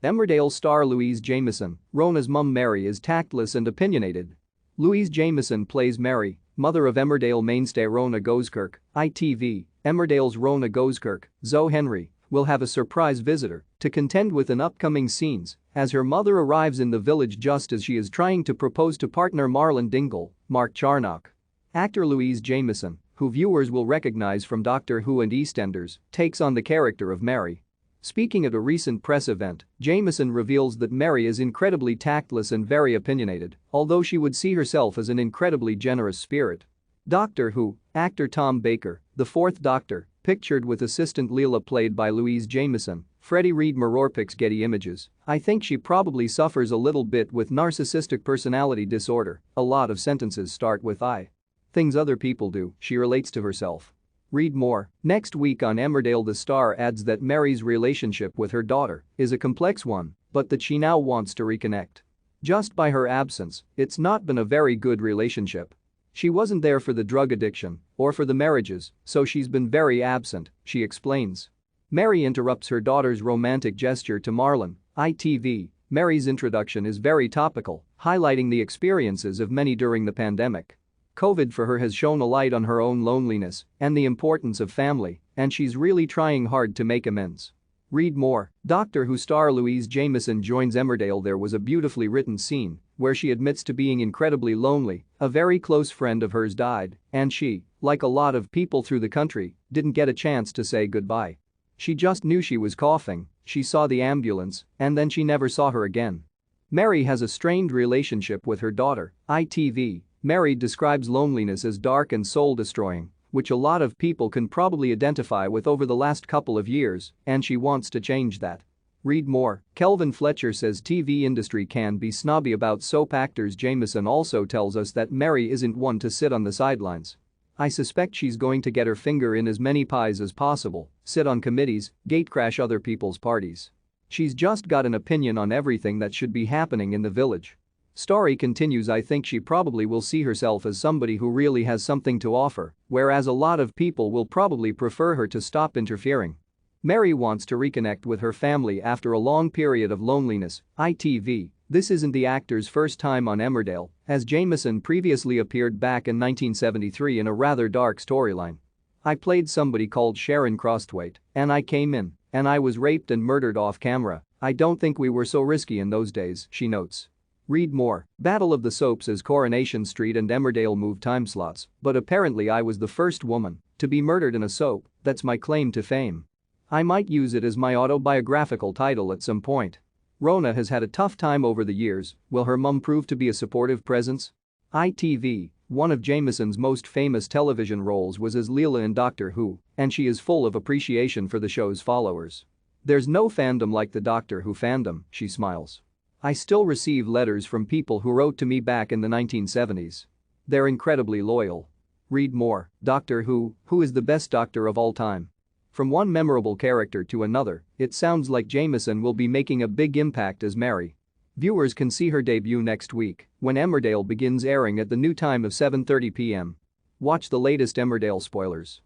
Emmerdale star Louise Jameson, Rhona's mum Mary, is tactless and opinionated. Louise Jameson plays Mary, mother of Emmerdale mainstay Rhona Gozkirk. ITV, Emmerdale's Rhona Gozkirk, Zoe Henry, will have a surprise visitor to contend with in upcoming scenes as her mother arrives in the village just as she is trying to propose to partner Marlon Dingle, Mark Charnock. Actor Louise Jameson, who viewers will recognize from Doctor Who and EastEnders, takes on the character of Mary. Speaking at a recent press event, Jameson reveals that Mary is incredibly tactless and very opinionated, although she would see herself as an incredibly generous spirit. Doctor Who actor Tom Baker, the fourth Doctor, pictured with assistant Leela played by Louise Jameson, Freddie Reed Moororpic's Getty Images. I think she probably suffers a little bit with narcissistic personality disorder. A lot of sentences start with I. Things other people do, she relates to herself. Read more. Next week on Emmerdale, the star adds that Mary's relationship with her daughter is a complex one, but that she now wants to reconnect. Just by her absence, it's not been a very good relationship. She wasn't there for the drug addiction or for the marriages, so she's been very absent, she explains. Mary interrupts her daughter's romantic gesture to Marlon. ITV, Mary's introduction is very topical, highlighting the experiences of many during the pandemic. COVID for her has shone a light on her own loneliness and the importance of family, and she's really trying hard to make amends. Read more. Doctor Who star Louise Jameson joins Emmerdale. There was a beautifully written scene where she admits to being incredibly lonely. A very close friend of hers died, and she, like a lot of people through the country, didn't get a chance to say goodbye. She just knew she was coughing, she saw the ambulance, and then she never saw her again. Mary has a strained relationship with her daughter. ITV, Mary describes loneliness as dark and soul-destroying, which a lot of people can probably identify with over the last couple of years, and she wants to change that. Read more. Kelvin Fletcher says TV industry can be snobby about soap actors. Jameson also tells us that Mary isn't one to sit on the sidelines. I suspect she's going to get her finger in as many pies as possible, sit on committees, gatecrash other people's parties. She's just got an opinion on everything that should be happening in the village. Story continues. I think she probably will see herself as somebody who really has something to offer, whereas a lot of people will probably prefer her to stop interfering. Mary wants to reconnect with her family after a long period of loneliness. ITV, this isn't the actor's first time on Emmerdale, as Jameson previously appeared back in 1973 in a rather dark storyline. I played somebody called Sharon Crosthwaite, and I came in, and I was raped and murdered off camera. I don't think we were so risky in those days, she notes. Read more. Battle of the Soaps as Coronation Street and Emmerdale move time slots, but apparently I was the first woman to be murdered in a soap. That's my claim to fame. I might use it as my autobiographical title at some point. Rhona has had a tough time over the years. Will her mum prove to be a supportive presence? ITV, one of Jameson's most famous television roles was as Leela in Doctor Who, and she is full of appreciation for the show's followers. There's no fandom like the Doctor Who fandom, she smiles. I still receive letters from people who wrote to me back in the 1970s. They're incredibly loyal. Read more. Doctor Who is the best doctor of all time. From one memorable character to another, it sounds like Jameson will be making a big impact as Mary. Viewers can see her debut next week when Emmerdale begins airing at the new time of 7:30 p.m. Watch the latest Emmerdale spoilers.